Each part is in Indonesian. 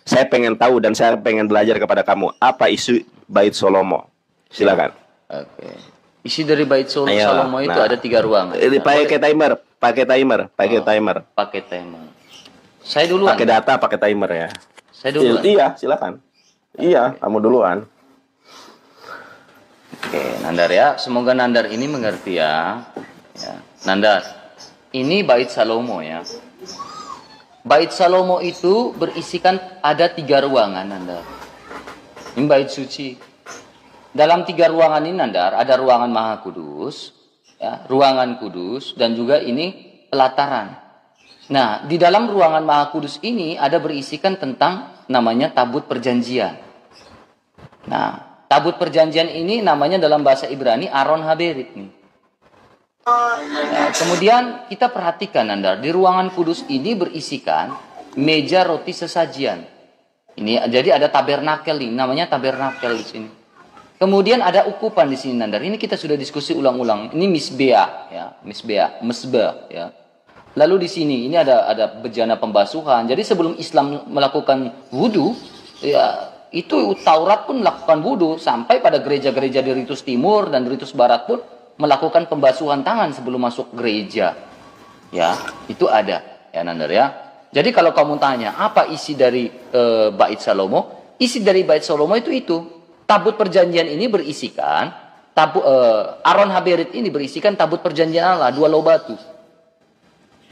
Saya pengen tahu dan saya pengen belajar kepada kamu. Apa isu Bait Salomo? Silakan. Oke. Isi dari Bait Salomo itu ada 3 ruangan. Pakai timer. Pakai timer. Saya duluan. Pakai data, pakai timer ya. Saya duluan. Iya, silakan. Iya, kamu duluan. Oke, Nandar ya. Semoga Nandar ini mengerti ya. Nandar, ini Bait Salomo ya. Bait Salomo itu berisikan ada 3 ruangan, Nandar. Ini bait suci. Dalam 3 ruangan ini, Nandar, ada ruangan Maha Kudus, ya, ruangan kudus, dan juga ini pelataran. Nah, di dalam ruangan Maha Kudus ini ada berisikan tentang namanya tabut perjanjian. Nah, tabut perjanjian ini namanya dalam bahasa Ibrani Aron Haberit nih. Nah, kemudian kita perhatikan, Nandar, di ruangan kudus ini berisikan meja roti sesajian. Ini jadi ada tabernakel ini, namanya tabernakel di sini. Kemudian ada ukupan di sini, Nandar. Ini kita sudah diskusi ulang-ulang. Ini misbea, ya, mesbah, ya. Lalu di sini ini ada bejana pembasuhan. Jadi sebelum Islam melakukan wudu, ya itu Taurat pun melakukan wudu, sampai pada gereja-gereja di Ritus Timur dan Ritus Barat pun melakukan pembasuhan tangan sebelum masuk gereja. Ya, itu ada, ya Nandar ya. Jadi kalau kamu tanya, apa isi dari Bait Salomo? Isi dari Bait Salomo itu. Tabut perjanjian ini berisikan Aron Haberit ini berisikan tabut perjanjian Allah, 2 loh batu.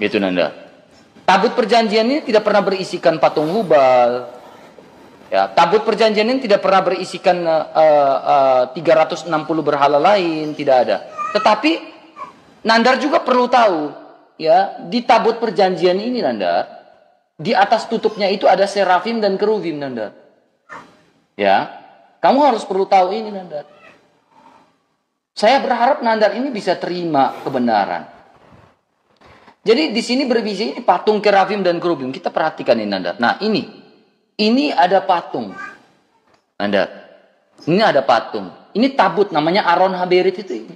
Gitu Nandar. Tabut perjanjian ini tidak pernah berisikan patung Hubal. Ya, tabut perjanjian ini tidak pernah berisikan 360 berhala lain, tidak ada. Tetapi Nandar juga perlu tahu, ya, di tabut perjanjian ini, Nandar, di atas tutupnya itu ada serafim dan kerubim, Nandar. Ya, kamu harus perlu tahu ini, Nandar. Saya berharap Nandar ini bisa terima kebenaran. Jadi di sini berbicara patung serafim dan kerubim. Kita perhatikan ini, Nandar. Nah, ini ada patung. Nandar, ini ada patung. Ini tabut namanya Aron Haberit itu ini.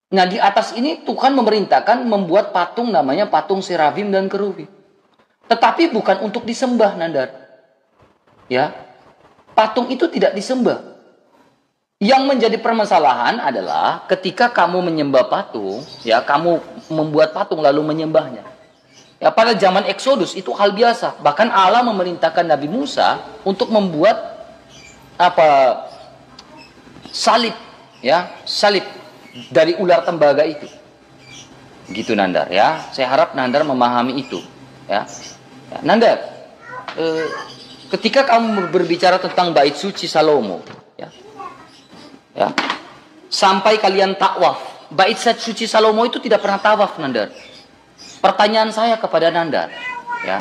Nah, di atas ini Tuhan memerintahkan membuat patung namanya patung serafim dan kerubim. Tetapi bukan untuk disembah, Nandar. Ya. Patung itu tidak disembah. Yang menjadi permasalahan adalah ketika kamu menyembah patung, ya, kamu membuat patung lalu menyembahnya. Ya, pada zaman Exodus itu hal biasa. Bahkan Allah memerintahkan Nabi Musa untuk membuat salib, ya, salib dari ular tembaga itu. Gitu Nandar ya. Saya harap Nandar memahami itu, ya. Nandar, ketika kamu berbicara tentang bait suci Salomo, ya, sampai kalian takwaf, bait suci Salomo itu tidak pernah tawaf, Nandar. Pertanyaan saya kepada Nandar, ya,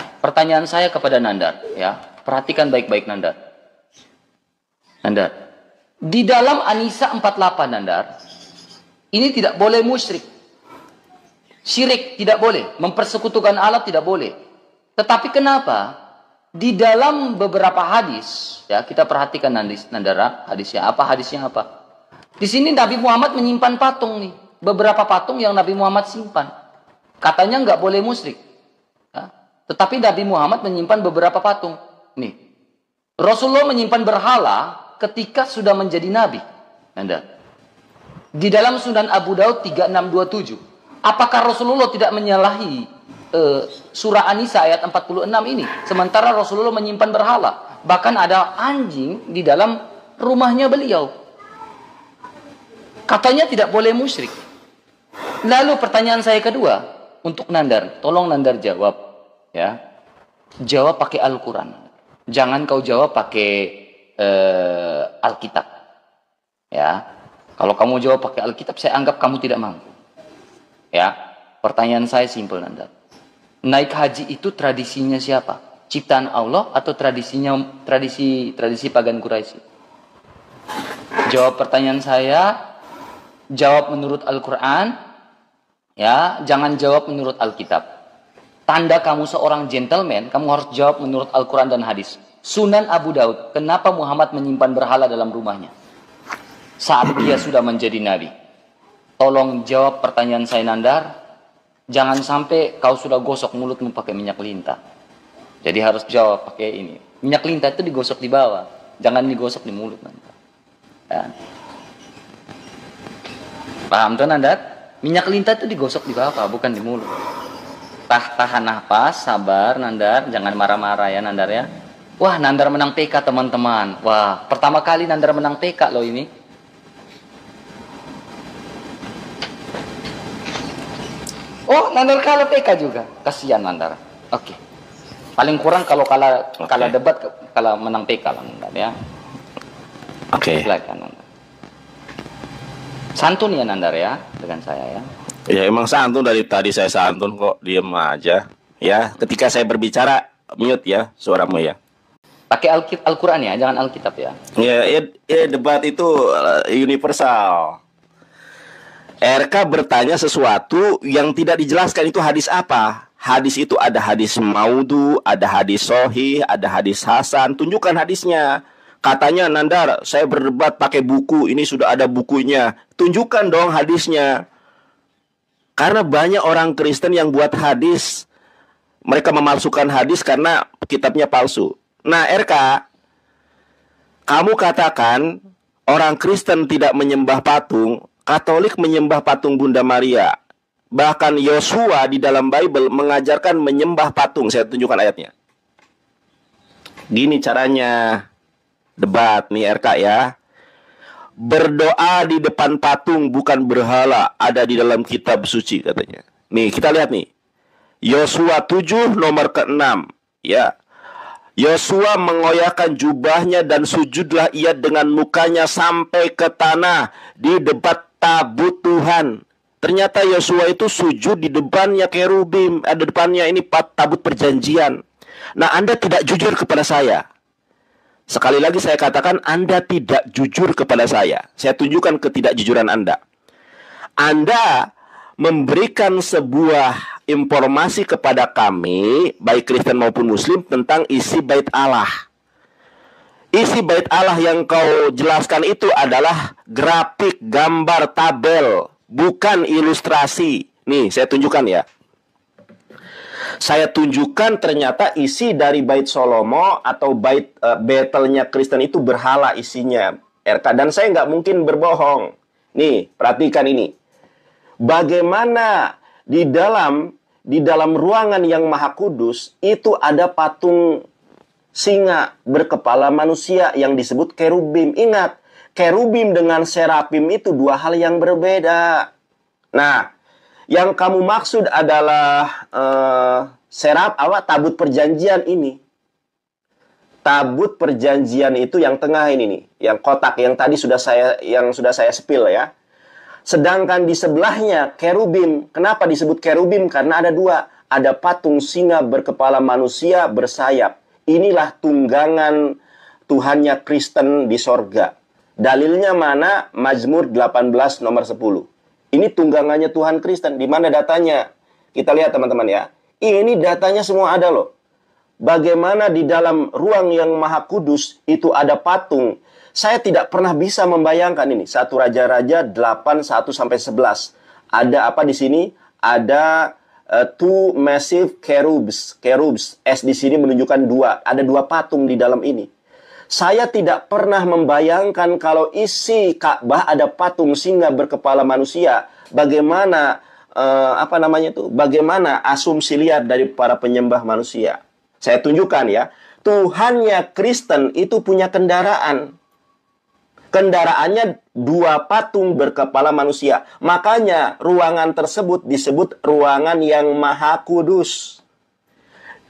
ya, perhatikan baik-baik, Nandar. Di dalam An-Nisa 48, Nandar, ini tidak boleh musyrik, syirik tidak boleh, mempersekutukan Allah tidak boleh. Tetapi kenapa di dalam beberapa hadis, ya, kita perhatikan Nandara, hadisnya apa? Di sini Nabi Muhammad menyimpan patung nih, beberapa patung yang Nabi Muhammad simpan. Katanya nggak boleh musyrik, ya. Tetapi Nabi Muhammad menyimpan beberapa patung. Nih, Rasulullah menyimpan berhala ketika sudah menjadi Nabi. Nanda, di dalam Sunan Abu Daud 3627, apakah Rasulullah tidak menyalahi surah An-Nisa ayat 46 ini? Sementara Rasulullah menyimpan berhala, bahkan ada anjing di dalam rumahnya beliau. Katanya tidak boleh musyrik. Lalu pertanyaan saya kedua, untuk Nandar, tolong Nandar jawab, ya. Jawab pakai Al-Quran. Jangan kau jawab pakai Alkitab. Ya. Kalau kamu jawab pakai Alkitab, saya anggap kamu tidak mampu. Ya. Pertanyaan saya simpel, Nandar. Naik haji itu tradisinya siapa? Ciptaan Allah atau tradisi pagan Quraisy? Jawab pertanyaan saya, jawab menurut Al-Quran. Ya, jangan jawab menurut Alkitab. Tanda kamu seorang gentleman, kamu harus jawab menurut Al-Quran dan hadis. Sunan Abu Daud, kenapa Muhammad menyimpan berhala dalam rumahnya saat dia sudah menjadi nabi? Tolong jawab pertanyaan saya, Nandar. Jangan sampai kau sudah gosok mulutmu pakai minyak lintah. Jadi harus jawab pakai ini. Minyak lintah itu digosok di bawah, jangan digosok di mulut Nanda. Ya. Paham tuh Nanda? Minyak lintah itu digosok di bawah, bukan di mulut. Tahan nafas, sabar Nandar, jangan marah-marah ya Nandar ya. Wah, Nandar menang PK teman-teman. Wah, pertama kali Nandar menang PK loh ini. Oh, Nandar kalah PK juga. Kasihan Nandar. Oke. Paling kurang kalau kalah debat, kalah menang PK lah Nandar ya. Oke. Silakan Nandar. Santun ya Nandar ya dengan saya ya. Ya emang santun, dari tadi saya santun kok, diem aja. Ya, ketika saya berbicara mute ya suaramu ya. Pakai Al-Quran ya, jangan Alkitab ya. Ya, debat itu universal. RK bertanya sesuatu yang tidak dijelaskan, itu hadis apa? Hadis itu ada hadis maudhu, ada hadis sohih, ada hadis hasan. Tunjukkan hadisnya. Katanya Nandar, saya berdebat pakai buku, ini sudah ada bukunya. Tunjukkan dong hadisnya. Karena banyak orang Kristen yang buat hadis, mereka memalsukan hadis karena kitabnya palsu. Nah, RK, kamu katakan orang Kristen tidak menyembah patung, Katolik menyembah patung Bunda Maria. Bahkan Yosua di dalam Bible mengajarkan menyembah patung. Saya tunjukkan ayatnya. Gini caranya debat nih RK ya. Berdoa di depan patung bukan berhala, ada di dalam kitab suci katanya. Nih kita lihat nih, Yosua 7 nomor ke-6 ya. Yosua mengoyakkan jubahnya dan sujudlah ia dengan mukanya sampai ke tanah di depan tabut Tuhan. Ternyata Yosua itu sujud di depannya kerubim, ada depannya ini tabut perjanjian. Nah, Anda tidak jujur kepada saya. Sekali lagi saya katakan, Anda tidak jujur kepada saya. Saya tunjukkan ketidakjujuran Anda. Anda memberikan sebuah informasi kepada kami, baik Kristen maupun Muslim, tentang isi bait Allah. Isi bait Allah yang kau jelaskan itu adalah grafik, gambar, tabel, bukan ilustrasi. Nih, saya tunjukkan ya. Saya tunjukkan ternyata isi dari bait Salomo atau bait Betelnya Kristen itu berhala isinya, RK. Dan saya nggak mungkin berbohong. Nih, perhatikan ini. Bagaimana di dalam ruangan yang maha kudus itu ada patung singa berkepala manusia yang disebut kerubim. Ingat, kerubim dengan serafim itu dua hal yang berbeda. Nah, yang kamu maksud adalah tabut perjanjian ini. Tabut perjanjian itu yang tengah ini nih, yang kotak yang tadi sudah saya spill ya. Sedangkan di sebelahnya kerubim. Kenapa disebut kerubim? Karena ada dua. Ada patung singa berkepala manusia bersayap. Inilah tunggangan Tuhannya Kristen di sorga. Dalilnya mana? Mazmur 18 nomor 10. Ini tunggangannya Tuhan Kristen. Di mana datanya? Kita lihat teman-teman ya. Ini datanya semua ada loh. Bagaimana di dalam ruang yang maha kudus itu ada patung. Saya tidak pernah bisa membayangkan ini. 1 Raja-Raja 8, 1-11. Ada apa di sini? Ada two massive cherubs. S di sini menunjukkan dua. Ada dua patung di dalam ini. Saya tidak pernah membayangkan kalau isi Ka'bah ada patung singa berkepala manusia. Bagaimana bagaimana asumsi liar dari para penyembah manusia. Saya tunjukkan ya. Tuhannya Kristen itu punya kendaraan. Kendaraannya dua patung berkepala manusia. Makanya ruangan tersebut disebut ruangan yang maha kudus.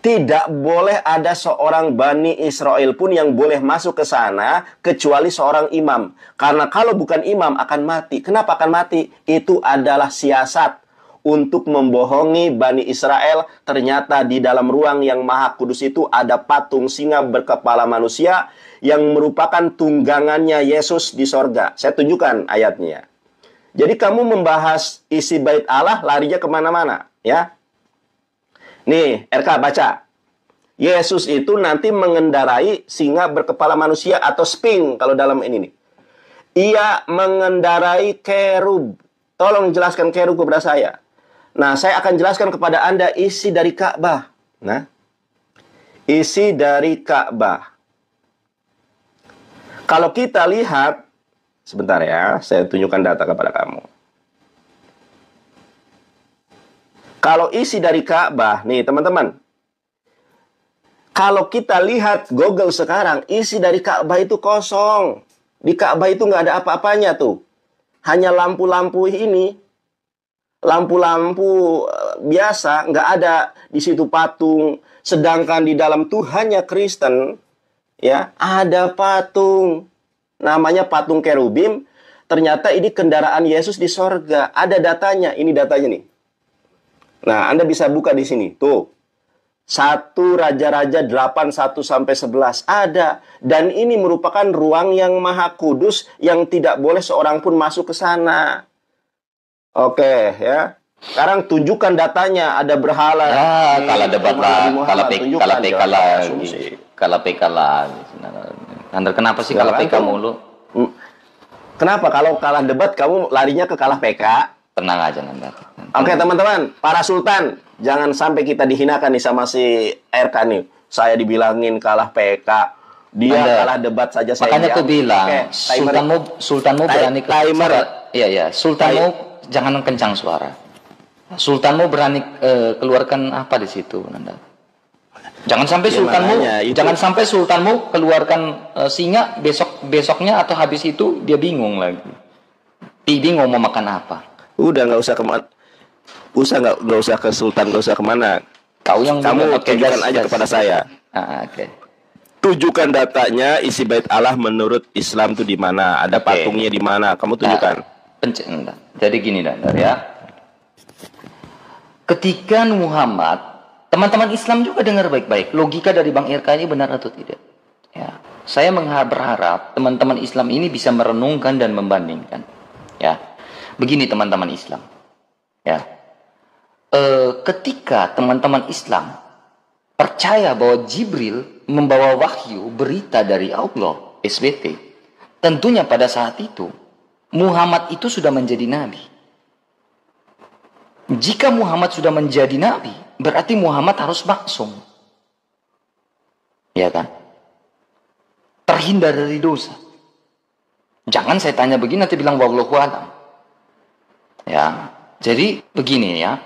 Tidak boleh ada seorang Bani Israel pun yang boleh masuk ke sana kecuali seorang imam. Karena kalau bukan imam akan mati. Kenapa akan mati? Itu adalah siasat untuk membohongi Bani Israel. Ternyata di dalam ruang yang maha kudus itu ada patung singa berkepala manusia yang merupakan tunggangannya Yesus di sorga. Saya tunjukkan ayatnya. Jadi kamu membahas isi bait Allah larinya kemana-mana ya. Nih, RK baca. Yesus itu nanti mengendarai singa berkepala manusia atau sphinx kalau dalam ini nih. Ia mengendarai kerub. Tolong jelaskan kerub kepada saya. Nah, saya akan jelaskan kepada Anda isi dari Ka'bah. Nah, Isi dari Ka'bah. Kalau kita lihat, sebentar ya, saya tunjukkan data kepada kamu. Kalau isi dari Ka'bah, nih teman-teman. Kalau kita lihat Google sekarang, isi dari Ka'bah itu kosong. Di Ka'bah itu nggak ada apa-apanya tuh. Hanya lampu-lampu ini. Lampu-lampu biasa, nggak ada di situ patung. Sedangkan di dalam Tuhannya Kristen, ya, ada patung. Namanya patung kerubim. Ternyata ini kendaraan Yesus di sorga. Ada datanya, ini datanya nih. Nah, Anda bisa buka di sini. Tuh. 1 Raja-Raja 8:1-11 ada. Dan ini merupakan ruang yang maha kudus yang tidak boleh seorang pun masuk ke sana. Oke, ya. Sekarang tunjukkan datanya, ada berhala. Ya, kalah debat lah, kalah PK lagi. Kalah PK lagi. Nandar, kenapa sih kalah PK mulu? Kenapa kalau kalah debat kamu larinya ke kalah PK? Tenang aja, Nandar. Oke, teman-teman, para sultan, jangan sampai kita dihinakan nih sama si RK nih. Saya dibilangin kalah PK. Dia Nandar, kalah debat saja saya. Makanya aku bilang, oke, sultanmu berani timer. Iya, sultanmu jangan kencang suara. Sultanmu berani keluarkan apa di situ, Nanda? Jangan sampai sultanmu keluarkan singa besoknya atau habis itu dia bingung lagi. Bingung mau makan apa. Udah nggak usah nggak usah ke sultan, nggak usah kemana. Kamu tunjukkan aja kepada saya. Oke. Tunjukkan datanya isi bait Allah menurut Islam itu di mana, ada patungnya di mana. Kamu tunjukkan. Jadi gini, Nanda, ya. Ketika Muhammad, teman-teman Islam juga dengar baik-baik, logika dari Bang Irka ini benar atau tidak? Ya, saya berharap teman-teman Islam ini bisa merenungkan dan membandingkan. Ya, begini teman-teman Islam. Ya, ketika teman-teman Islam percaya bahwa Jibril membawa wahyu berita dari Allah, SBT, tentunya pada saat itu Muhammad itu sudah menjadi nabi. Jika Muhammad sudah menjadi nabi, berarti Muhammad harus maksum. Ya kan? Terhindar dari dosa. Jangan saya tanya begini nanti bilang wallahu a'lam. Ya. Jadi begini ya.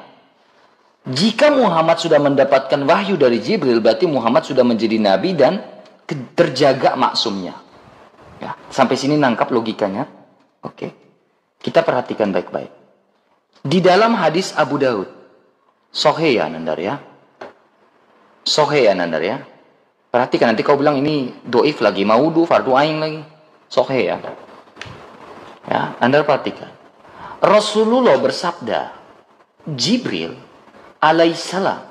Jika Muhammad sudah mendapatkan wahyu dari Jibril, berarti Muhammad sudah menjadi nabi dan terjaga maksumnya. Ya, sampai sini nangkap logikanya? Oke. Kita perhatikan baik-baik. Di dalam hadis Abu Daud, Sahih ya Nandar ya. Sahih ya Nandar ya. Perhatikan nanti kau bilang ini doif lagi, maudu, fardu ain lagi. Sahih ya. Ya, Nandar perhatikan. Rasulullah bersabda, Jibril alaihissalam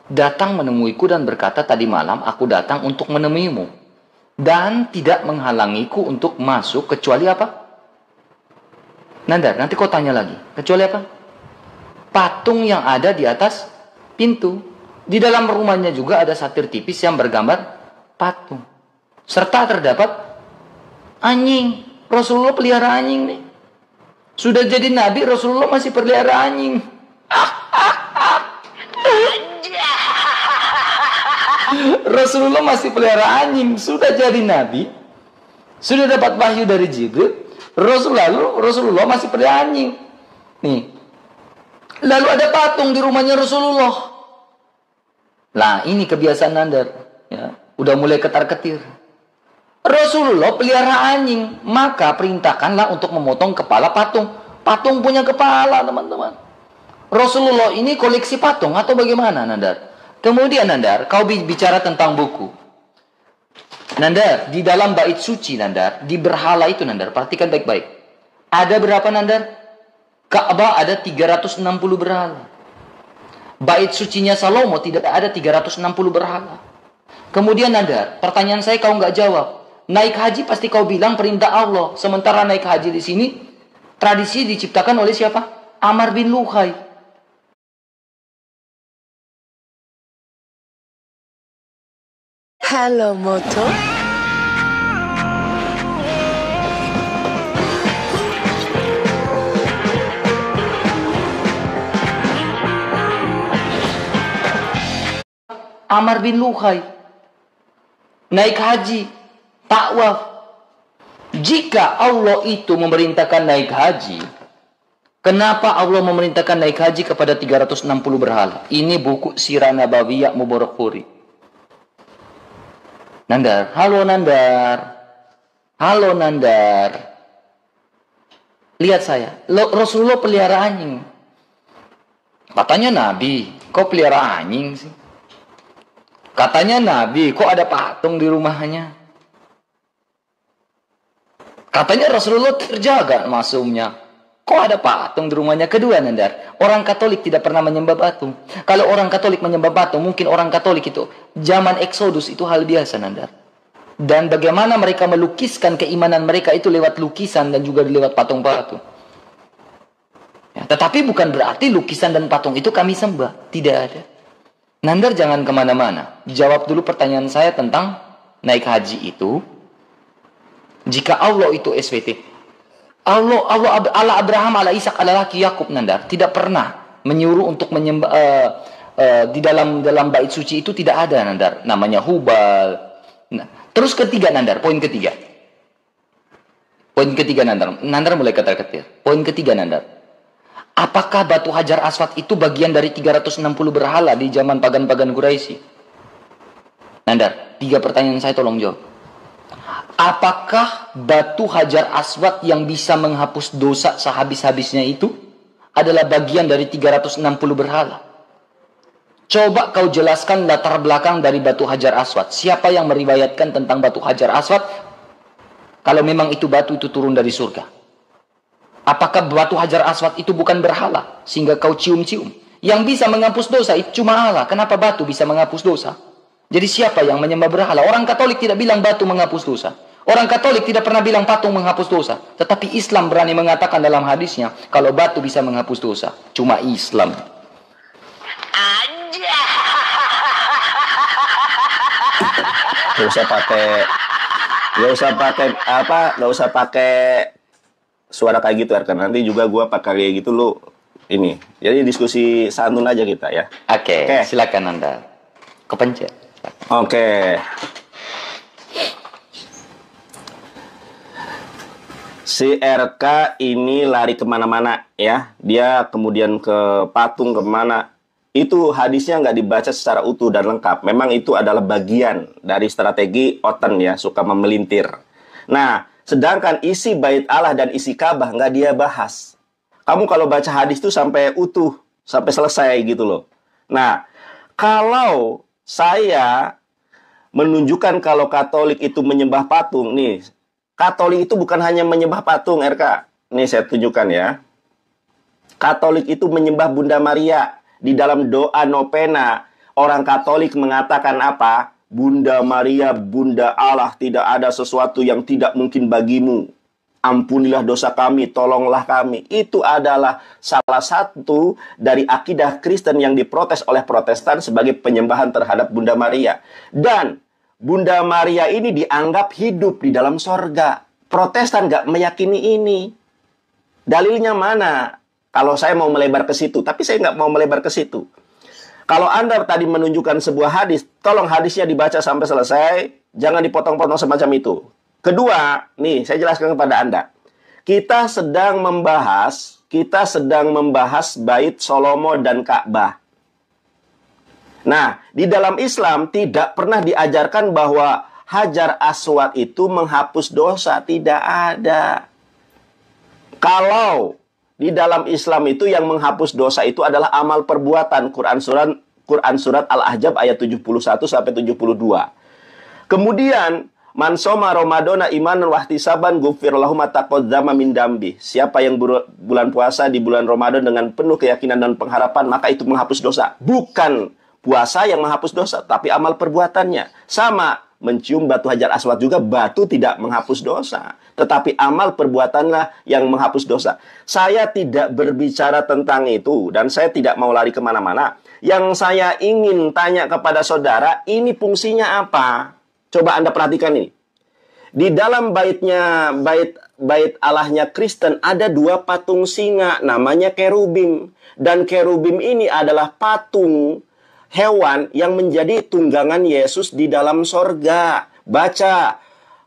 datang menemuiku dan berkata, tadi malam aku datang untuk menemuimu dan tidak menghalangiku untuk masuk kecuali apa? Nandar, nanti kau tanya lagi. Kecuali apa? Patung yang ada di atas pintu. Di dalam rumahnya juga ada satir tipis yang bergambar patung. Serta terdapat anjing. Rasulullah pelihara anjing nih. Sudah jadi nabi, Rasulullah masih pelihara anjing. Rasulullah masih pelihara anjing. Sudah jadi nabi. Sudah dapat wahyu dari Jibril. Rasulullah masih pelihara anjing. Nih. Lalu ada patung di rumahnya Rasulullah. Nah, ini kebiasaan Nandar. Ya, udah mulai ketar-ketir. Rasulullah pelihara anjing, maka perintahkanlah untuk memotong kepala patung. Patung punya kepala, teman-teman. Rasulullah ini koleksi patung atau bagaimana, Nandar? Kemudian Nandar, kau bicara tentang buku. Nandar, di dalam bait suci Nandar, di berhala itu Nandar, perhatikan baik-baik. Ada berapa Nandar? Ka'bah ada 360 berhala. Bait sucinya Salomo tidak ada 360 berhala. Kemudian Nandar, pertanyaan saya kau nggak jawab. Naik haji pasti kau bilang perintah Allah. Sementara naik haji di sini, tradisi diciptakan oleh siapa? Amr bin Luhai. Halo Moto. Amr bin Luhai. naik haji, takwaf. Jika Allah itu memerintahkan naik haji, kenapa Allah memerintahkan naik haji kepada 360 berhala? Ini buku Sirah Nabawiyah Mubarakfuri. Nandar, halo Nandar. Halo Nandar. Lihat saya, Rasulullah pelihara anjing. Katanya Nabi, kok pelihara anjing sih? Katanya Nabi, kok ada patung di rumahnya? Katanya Rasulullah terjaga masumnya. Kok ada patung di rumahnya? Kedua, Nandar, orang Katolik tidak pernah menyembah patung. Kalau orang Katolik menyembah patung, mungkin orang Katolik itu zaman Exodus itu hal biasa, Nandar. Dan bagaimana mereka melukiskan keimanan mereka itu lewat lukisan dan juga lewat patung-patung. Ya, tetapi bukan berarti lukisan dan patung itu kami sembah. Tidak ada. Nandar jangan kemana-mana. Jawab dulu pertanyaan saya tentang naik haji itu. Jika Allah itu SWT, Allah Abraham, Allah Ishak, Allah laki Yakub, Nandar, tidak pernah menyuruh untuk menyembah di dalam bait suci itu tidak ada, Nandar, namanya Hubal. Nah, terus ketiga, Nandar, poin ketiga. Poin ketiga, Nandar mulai ketar-ketir. Poin ketiga, Nandar. Apakah batu Hajar Aswad itu bagian dari 360 berhala di zaman pagan-pagan Quraisy? Nandar, 3 pertanyaan saya tolong jawab. Apakah batu Hajar Aswad yang bisa menghapus dosa sehabis-habisnya itu adalah bagian dari 360 berhala? Coba kau jelaskan latar belakang dari batu Hajar Aswad. Siapa yang meriwayatkan tentang batu Hajar Aswad? Kalau memang itu batu itu turun dari surga. Apakah batu Hajar Aswad itu bukan berhala sehingga kau cium-cium? Yang bisa menghapus dosa itu cuma Allah. Kenapa batu bisa menghapus dosa? Jadi siapa yang menyembah berhala? Orang Katolik tidak bilang batu menghapus dosa. Orang Katolik tidak pernah bilang patung menghapus dosa. Tetapi Islam berani mengatakan dalam hadisnya, kalau batu bisa menghapus dosa. Cuma Islam. Gak usah pakai suara kayak gitu, Erkan. Nanti juga gue pakai kayak gitu lu ini. Jadi diskusi santun aja kita ya. Oke. Silakan Anda. Kepencet. Oke. Si RK ini lari kemana-mana ya. Dia kemudian ke patung kemana. Itu hadisnya nggak dibaca secara utuh dan lengkap. Memang itu adalah bagian dari strategi Oten ya. Suka memelintir. Nah, sedangkan isi bait Allah dan isi Ka'bah nggak dia bahas. Kamu kalau baca hadis itu sampai utuh. Sampai selesai gitu loh. Nah, kalau saya menunjukkan kalau Katolik itu menyembah patung. Nih, Katolik itu bukan hanya menyembah patung, RK. Nih saya tunjukkan ya. Katolik itu menyembah Bunda Maria. Di dalam doa novena, orang Katolik mengatakan apa? Bunda Maria, Bunda Allah, tidak ada sesuatu yang tidak mungkin bagimu. Ampunilah dosa kami, tolonglah kami. Itu adalah salah satu dari akidah Kristen yang diprotes oleh Protestan sebagai penyembahan terhadap Bunda Maria. Dan Bunda Maria ini dianggap hidup di dalam sorga. Protestan nggak meyakini ini. Dalilnya mana? Kalau saya mau melebar ke situ, tapi saya nggak mau melebar ke situ. Kalau Anda tadi menunjukkan sebuah hadis, tolong hadisnya dibaca sampai selesai. Jangan dipotong-potong semacam itu. Kedua, nih saya jelaskan kepada Anda. Kita sedang membahas bait Salomo dan Ka'bah. Nah, di dalam Islam tidak pernah diajarkan bahwa Hajar Aswad itu menghapus dosa. Tidak ada. Kalau di dalam Islam itu yang menghapus dosa itu adalah amal perbuatan. Quran surat Al-Ahzab ayat 71 sampai 72. Kemudian man soma Ramadana imanan wahtisaban ghufir lahu ma taqaddama min dambi. Siapa yang bulan puasa di bulan Ramadan dengan penuh keyakinan dan pengharapan, maka itu menghapus dosa. Bukan puasa yang menghapus dosa, tapi amal perbuatannya. Sama, mencium batu Hajar Aswad juga batu tidak menghapus dosa, tetapi amal perbuatanlah yang menghapus dosa. Saya tidak berbicara tentang itu dan saya tidak mau lari kemana-mana. Yang saya ingin tanya kepada saudara, ini fungsinya apa? Coba Anda perhatikan ini. Di dalam bait Allahnya Kristen ada 2 patung singa, namanya kerubim. Dan kerubim ini adalah patung hewan yang menjadi tunggangan Yesus di dalam sorga. Baca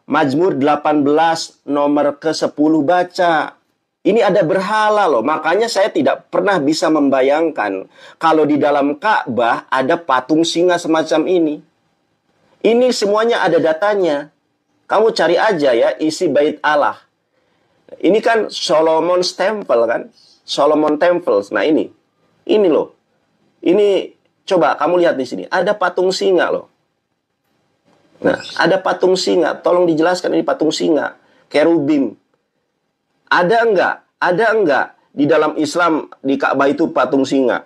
Mazmur 18 nomor ke-10, baca. Ini ada berhala loh. Makanya saya tidak pernah bisa membayangkan kalau di dalam Ka'bah ada patung singa semacam ini. Ini semuanya ada datanya. Kamu cari aja ya isi bait Allah. Ini kan Solomon's Temple kan? Solomon Temples. Nah ini loh. Ini coba kamu lihat di sini. Ada patung singa loh. Nah, ada patung singa. Tolong dijelaskan ini patung singa. Kerubim. Ada enggak? Ada enggak di dalam Islam di Ka'bah itu patung singa?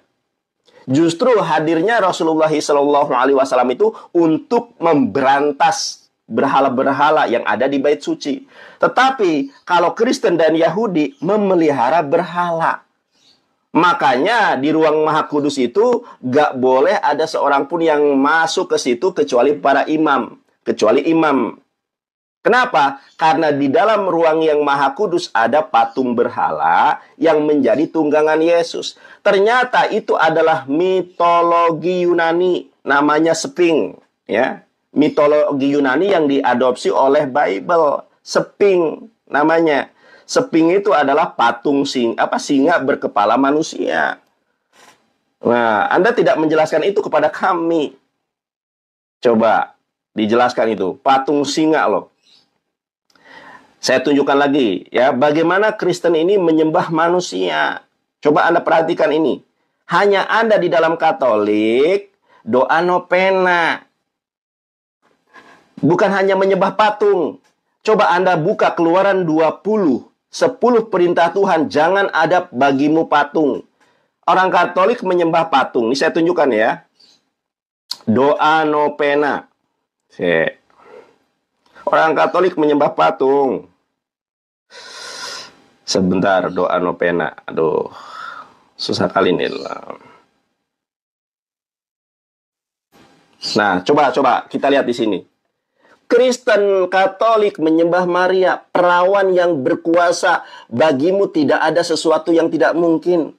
Justru hadirnya Rasulullah SAW itu untuk memberantas berhala-berhala yang ada di bait suci. Tetapi kalau Kristen dan Yahudi memelihara berhala. Makanya di ruang Maha Kudus itu gak boleh ada seorang pun yang masuk ke situ kecuali para imam. Kecuali imam. Kenapa? Karena di dalam ruang yang Maha Kudus ada patung berhala yang menjadi tunggangan Yesus. Ternyata itu adalah mitologi Yunani, namanya Sphinx, ya. Mitologi Yunani yang diadopsi oleh Bible. Sphinx namanya. Sphinx itu adalah patung singa berkepala manusia. Nah, Anda tidak menjelaskan itu kepada kami. Coba dijelaskan itu, patung singa loh. Saya tunjukkan lagi ya, bagaimana Kristen ini menyembah manusia. Coba Anda perhatikan ini. Hanya Anda di dalam Katolik doa novena. Bukan hanya menyembah patung. Coba Anda buka Keluaran 20, 10 perintah Tuhan, jangan ada bagimu patung. Orang Katolik menyembah patung. Ini saya tunjukkan ya. Doa novena. Orang Katolik menyembah patung. Sebentar, doa novena. Aduh, susah kali ini. Nah, coba kita lihat di sini. Kristen Katolik menyembah Maria, perawan yang berkuasa. Bagimu tidak ada sesuatu yang tidak mungkin.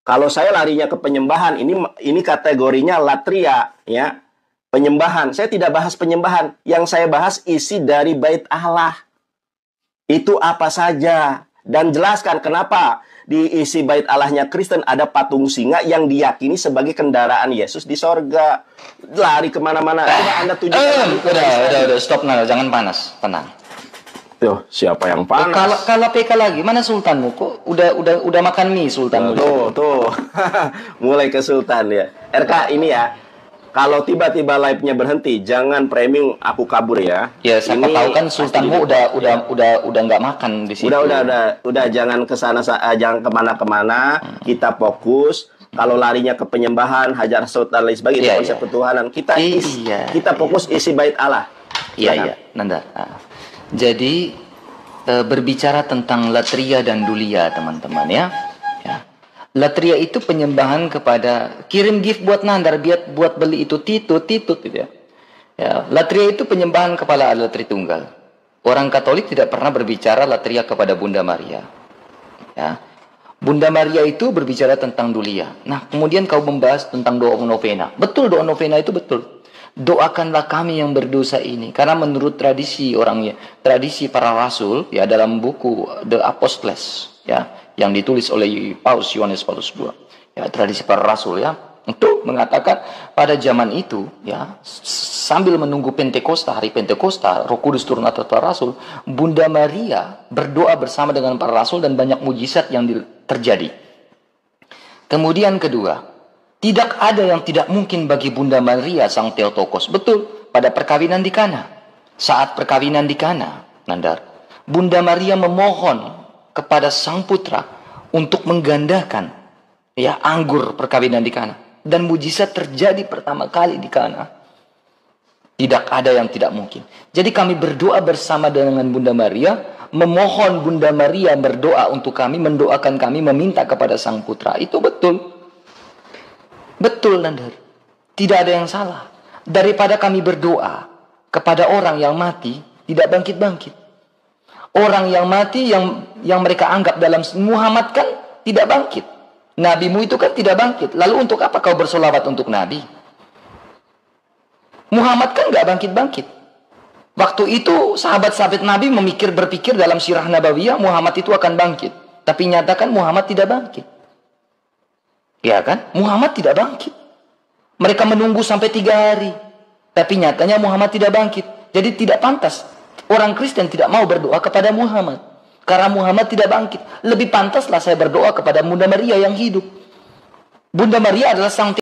Kalau saya larinya ke penyembahan, ini kategorinya latria, ya. Penyembahan. Saya tidak bahas penyembahan. Yang saya bahas isi dari bait Allah. Itu apa saja. Dan jelaskan kenapa di isi bait Allahnya Kristen ada patung singa yang diyakini sebagai kendaraan Yesus di sorga. Lari kemana-mana. Coba Anda tunjukkan. Udah, stop, Nanda. Jangan panas. Tenang. Tuh, siapa yang panas? Kalau PK lagi, mana sultanmu? Kok udah makan mie sultanmu? Tuh. Mulai ke sultan ya. RK ini ya. Kalau tiba-tiba live-nya berhenti, jangan framing aku kabur ya. Ya, siapa tahu kan sultanmu udah nggak makan di situ. Udah jangan kesana, jangan kemana-kemana. Kita fokus. Kalau larinya ke penyembahan, hajar sut dan lain sebagainya, konsep ketuhanan. Kita fokus isi bait Allah. Iya, Nanda. Nah, jadi berbicara tentang latria dan dulia, teman-teman ya. Latria itu penyembahan kepada, kirim gift buat Nandar buat beli itu titut gitu ya. Latria itu penyembahan kepada Allah Tritunggal. Orang Katolik tidak pernah berbicara latria kepada Bunda Maria. Ya. Bunda Maria itu berbicara tentang dulia. Nah, kemudian kau membahas tentang doa novena. Betul, doa novena itu betul. Doakanlah kami yang berdosa ini, karena menurut tradisi tradisi para rasul ya, dalam buku The Apostles ya, yang ditulis oleh Paus Yohanes Paulus II. Ya, tradisi para rasul ya, untuk mengatakan pada zaman itu ya, sambil menunggu Pentakosta, hari Pentakosta, Roh Kudus turun atas para rasul, Bunda Maria berdoa bersama dengan para rasul dan banyak mujizat yang terjadi. Kemudian kedua, tidak ada yang tidak mungkin bagi Bunda Maria sang Theotokos. Betul, pada perkawinan di Kana. Saat perkawinan di Kana, Nandar, Bunda Maria memohon kepada sang putra untuk menggandakan ya anggur perkawinan di Kana, dan mujizat terjadi pertama kali di Kana. Tidak ada yang tidak mungkin. Jadi kami berdoa bersama dengan Bunda Maria, memohon Bunda Maria berdoa untuk kami, mendoakan kami, meminta kepada sang putra. Itu betul. Betul, Nandar. Tidak ada yang salah. Daripada kami berdoa kepada orang yang mati tidak bangkit-bangkit. Orang yang mati yang mereka anggap dalam Muhammad kan tidak bangkit. Nabimu itu kan tidak bangkit. Lalu untuk apa kau bersolawat untuk Nabi? Muhammad kan nggak bangkit-bangkit. Waktu itu sahabat-sahabat Nabi berpikir dalam sirah Nabawiyah Muhammad itu akan bangkit. Tapi nyatakan Muhammad tidak bangkit. Ya kan? Muhammad tidak bangkit. Mereka menunggu sampai 3 hari. Tapi nyatanya Muhammad tidak bangkit. Jadi tidak pantas. Orang Kristen tidak mau berdoa kepada Muhammad. Karena Muhammad tidak bangkit. Lebih pantaslah saya berdoa kepada Bunda Maria yang hidup. Bunda Maria adalah sang